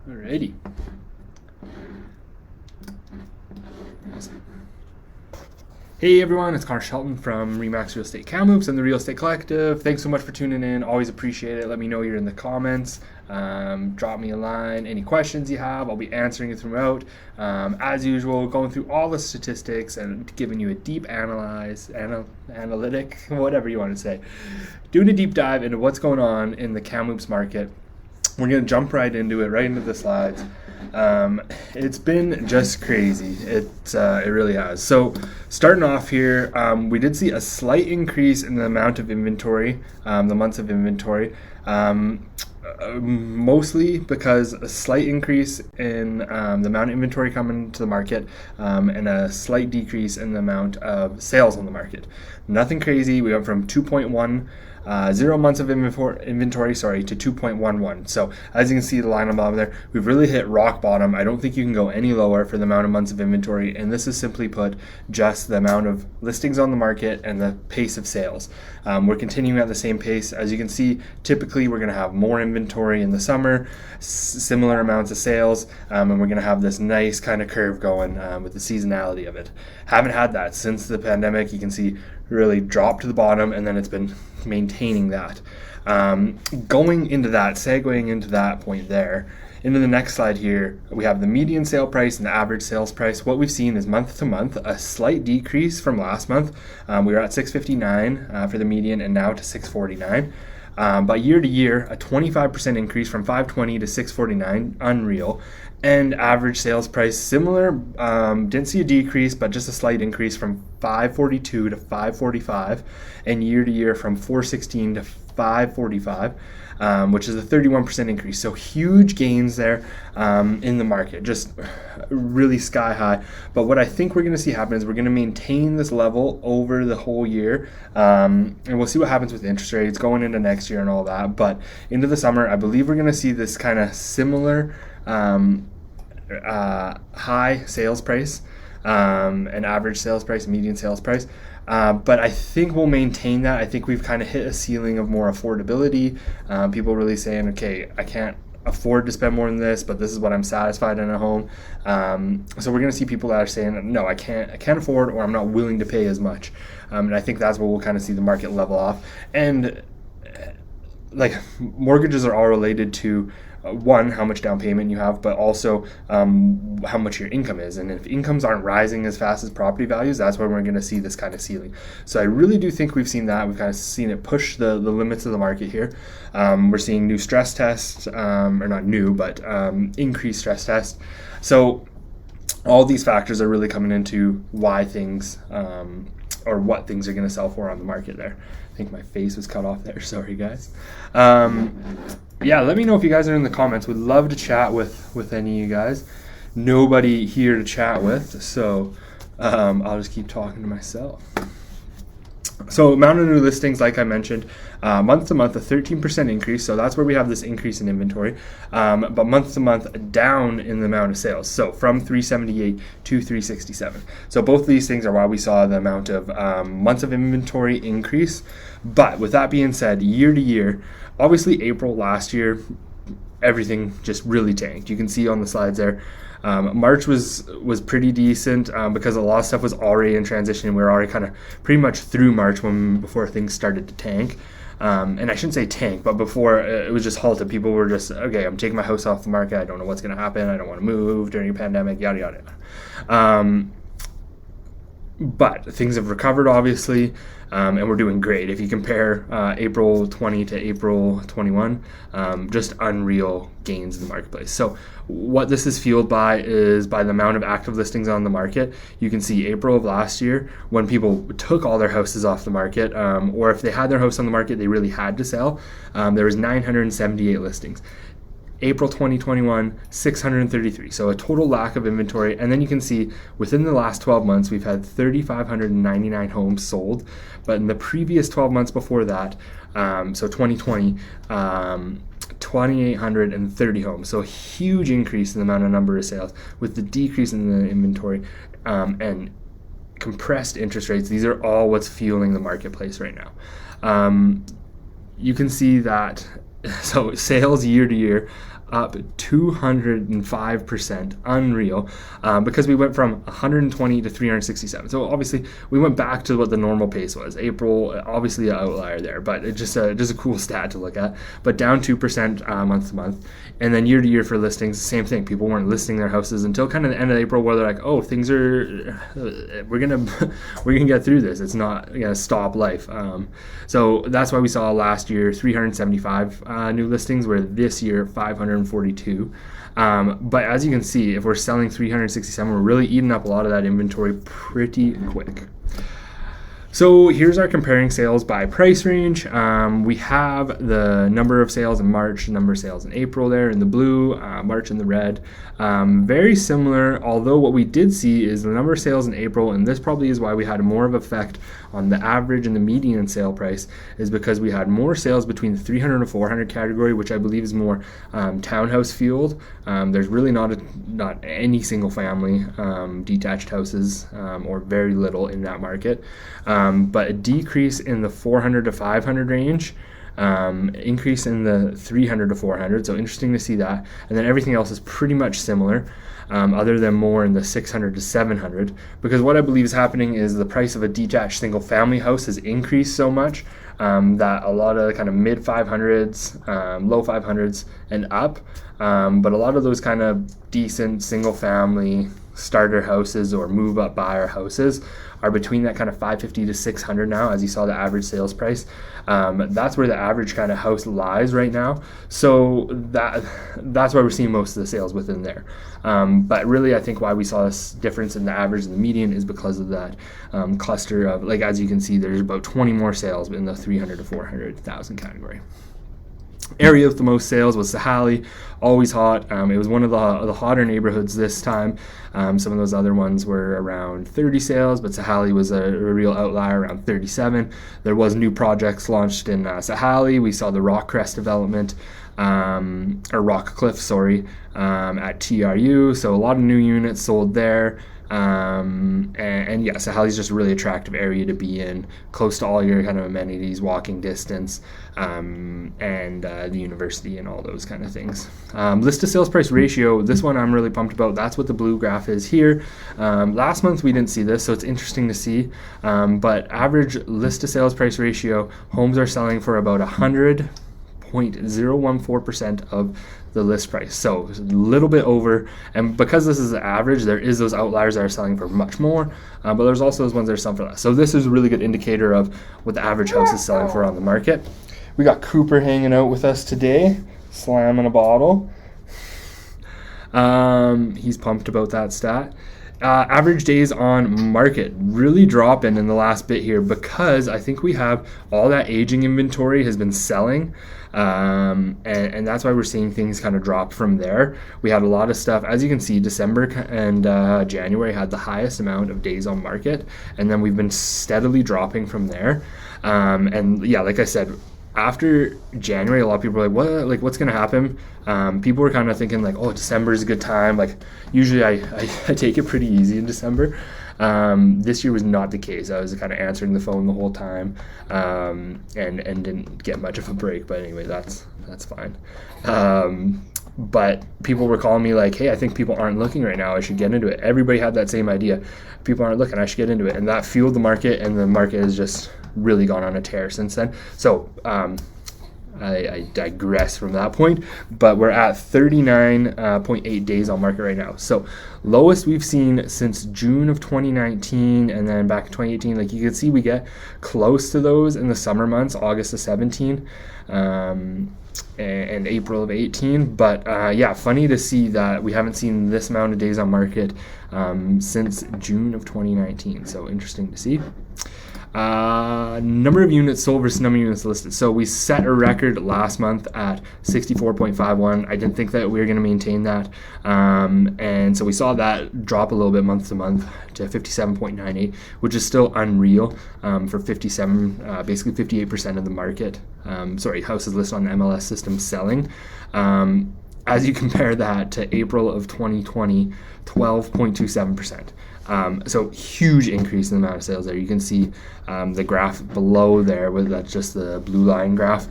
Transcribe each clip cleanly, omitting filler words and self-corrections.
Alrighty. Hey everyone, it's Connor Shelton from Remax Real Estate Kamloops and the Real Estate Collective. Thanks so much for tuning in. Always appreciate it. Let me know you're in the comments. Drop me a line. Any questions you have, I'll be answering it throughout. As usual, going through all the statistics and giving you a deep analytic, whatever you want to say. Doing a deep dive into what's going on in the Kamloops market. We're going to jump right into it, right into the slides. It's been just crazy. It really has. So starting off here, we did see a slight increase in the amount of inventory, the months of inventory, mostly because a slight increase in the amount of inventory coming to the market and a slight decrease in the amount of sales on the market. Nothing crazy. We went from 2.1 0 months of inventory to 2.11. So as you can see the line on the bottom there, we've really hit rock bottom. I don't think you can go any lower for the amount of months of inventory, and this is simply put just the amount of listings on the market and the pace of sales. We're continuing at the same pace. As you can see, typically we're going to have more inventory in the summer, similar amounts of sales, and we're going to have this nice kind of curve going with the seasonality of it. Haven't had that since the pandemic. You can see really dropped to the bottom, and then it's been maintaining that. Segueing into that point there, into the next slide here, we have the median sale price and the average sales price. What we've seen is month to month, a slight decrease from last month. We were at $659 for the median and now to $649. But year to year, a 25% increase from $520 to $649, unreal. And average sales price similar, didn't see a decrease, but just a slight increase from $542 to $545, and year to year from $416 to $545, which is a 31% increase. So huge gains there in the market, just really sky high. But what I think we're going to see happen is we're going to maintain this level over the whole year, and we'll see what happens with interest rates going into next year and all that. But into the summer, I believe we're going to see this kind of similar high sales price, and average sales price, median sales price. But I think we'll maintain that. I think we've kind of hit a ceiling of more affordability. People really saying, okay, I can't afford to spend more than this, but this is what I'm satisfied in a home. So we're going to see people that are saying, no, I can't afford, or I'm not willing to pay as much. And I think that's where we'll kind of see the market level off. And like mortgages are all related to one, how much down payment you have, but also how much your income is. And if incomes aren't rising as fast as property values, that's where we're going to see this kind of ceiling. So I really do think we've seen that. We've kind of seen it push the limits of the market here. We're seeing new stress tests, or not new, but increased stress tests. So all these factors are really coming into why things, or what things are going to sell for on the market there. I think my face was cut off there. Sorry, guys. Yeah, let me know if you guys are in the comments. Would love to chat with any of you guys. Nobody here to chat with, so I'll just keep talking to myself. So amount of new listings, like I mentioned, month to month, a 13% increase. So that's where we have this increase in inventory. But month to month, down in the amount of sales. So from 378 to 367. So both of these things are why we saw the amount of months of inventory increase. But with that being said, year to year, obviously April last year, everything just really tanked. You can see on the slides there. March was pretty decent because a lot of stuff was already in transition. We were already kind of pretty much through March before things started to tank. And I shouldn't say tank, but before it was just halted. People were just, okay, I'm taking my house off the market. I don't know what's going to happen. I don't want to move during a pandemic, yada, yada, yada. But things have recovered, obviously, and we're doing great. If you compare April 20 to April 21, just unreal gains in the marketplace. So what this is fueled by is by the amount of active listings on the market. You can see April of last year, when people took all their houses off the market, or if they had their house on the market, they really had to sell, there was 978 listings. April 2021, 633. So a total lack of inventory. And then you can see within the last 12 months, we've had 3,599 homes sold. But in the previous 12 months before that, so 2020, 2,830 homes. So a huge increase in the amount of number of sales with the decrease in the inventory and compressed interest rates. These are all what's fueling the marketplace right now. You can see that, so sales year to year, up 205%, unreal, because we went from 120 to 367. So obviously we went back to what the normal pace was. April, obviously an outlier there, but it's just a cool stat to look at. But down 2% month to month. And then year to year for listings, same thing. People weren't listing their houses until kind of the end of April, where they're like, oh, things are, we're gonna get through this. It's not gonna stop life. So that's why we saw last year 375 new listings, where this year 542. But as you can see, if we're selling 367, we're really eating up a lot of that inventory pretty quick. So here's our comparing sales by price range. We have the number of sales in March, number of sales in April there in the blue, March in the red. Very similar, although what we did see is the number of sales in April, and this probably is why we had more of an effect on the average and the median sale price, is because we had more sales between the 300 and 400 category, which I believe is more townhouse fueled. There's really not any single family detached houses, or very little in that market. But a decrease in the 400 to 500 range, increase in the 300 to 400. So interesting to see that. And then everything else is pretty much similar, other than more in the 600 to 700. Because what I believe is happening is the price of a detached single family house has increased so much that a lot of kind of mid 500s, low 500s and up. But a lot of those kind of decent single family starter houses or move up buyer houses are between that kind of 550 to 600 now, as you saw the average sales price. That's where the average kind of house lies right now. So that's why we're seeing most of the sales within there. But really, I think why we saw this difference in the average and the median is because of that cluster of, like, as you can see, there's about 20 more sales in the 300 to 400,000 category. Area with the most sales was Sahali, always hot. It was one of the hotter neighborhoods this time. Some of those other ones were around 30 sales, but Sahali was a real outlier, around 37. There was new projects launched in Sahali. We saw the Rockcrest development, or Rock Cliff, at TRU. So a lot of new units sold there. And yeah, Sahali's just a really attractive area to be in, close to all your kind of amenities, walking distance, and the university and all those kind of things. List to sales price ratio, this one I'm really pumped about. That's what the blue graph is here. Last month we didn't see this, so it's interesting to see. But average list to sales price ratio, homes are selling for about 100.014% of the list price. So a little bit over, and because this is the average, there is those outliers that are selling for much more, but there's also those ones that are selling for less. So this is a really good indicator of what the average house is selling for on the market. We got Cooper hanging out with us today, slamming a bottle. He's pumped about that stat. Average days on market really dropping in the last bit here, because I think we have all that aging inventory has been selling, and that's why we're seeing things kind of drop from there. We had a lot of stuff, as you can see, December and January had the highest amount of days on market, and then we've been steadily dropping from there. And yeah, like I said, after January, a lot of people were like, what's going to happen? People were kind of thinking like, oh, December is a good time. Like, usually I take it pretty easy in December. This year was not the case. I was kind of answering the phone the whole time, and didn't get much of a break. But anyway, that's fine. But people were calling me like, hey, I think people aren't looking right now. I should get into it. Everybody had that same idea. People aren't looking. I should get into it. And that fueled the market, and the market has just really gone on a tear since then. So I digress from that point, but we're at 39.8 days on market right now. So lowest we've seen since June of 2019, and then back in 2018. Like, you can see we get close to those in the summer months, August of 17 and April of 18. But yeah, funny to see that we haven't seen this amount of days on market since June of 2019. So interesting to see. Number of units sold versus number of units listed. So we set a record last month at 64.51. I didn't think that we were going to maintain that. And so we saw that drop a little bit month to month to 57.98, which is still unreal for 57, basically 58% of the market. Houses listed on the MLS system selling. As you compare that to April of 2020, 12.27%. So huge increase in the amount of sales there. You can see the graph below there, that's just the blue line graph.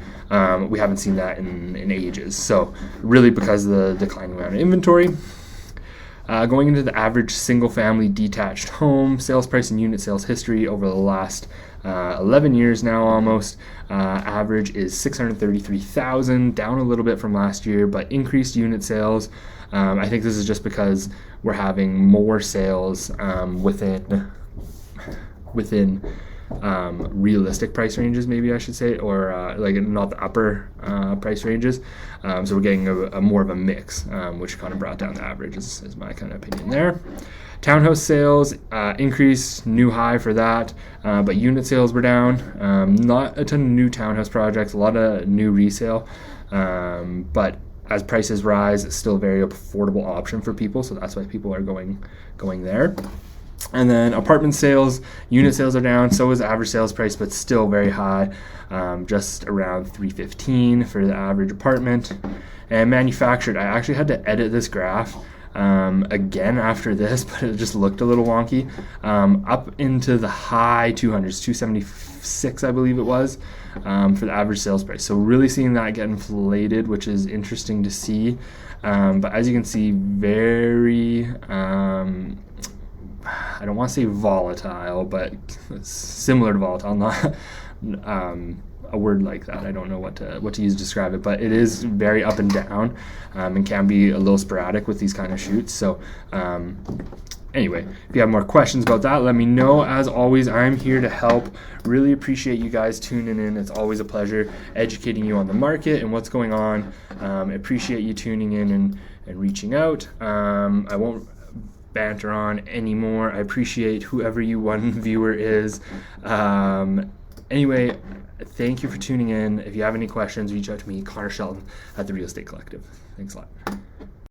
We haven't seen that in ages. So really because of the declining amount of inventory. Going into the average single-family detached home sales price and unit sales history over the last 11 years now almost. Average is $633,000, down a little bit from last year, but increased unit sales. I think this is just because we're having more sales within realistic price ranges, maybe I should say, or like not the upper price ranges. So we're getting a more of a mix, which kind of brought down the average, is my kind of opinion there. Townhouse sales increased, new high for that, but unit sales were down. Not a ton of new townhouse projects, a lot of new resale, but as prices rise, it's still a very affordable option for people, so that's why people are going there. And then apartment sales, unit sales are down, so is average sales price, but still very high, just around $315 for the average apartment. And manufactured, I actually had to edit this graph again after this, but it just looked a little wonky. Up into the high 200s, 276 I believe it was, for the average sales price. So really seeing that get inflated, which is interesting to see. But as you can see, very I don't want to say volatile, but similar to volatile, not a word like that. I don't know what to use to describe it, but it is very up and down, and can be a little sporadic with these kind of shoots. So anyway, if you have more questions about that, let me know. As always, I'm here to help. Really appreciate you guys tuning in. It's always a pleasure educating you on the market and what's going on. Appreciate you tuning in and reaching out. I won't banter on anymore. I appreciate whoever you one viewer is. Anyway, thank you for tuning in. If you have any questions, reach out to me, Connor Shelton at the Real Estate Collective. Thanks a lot.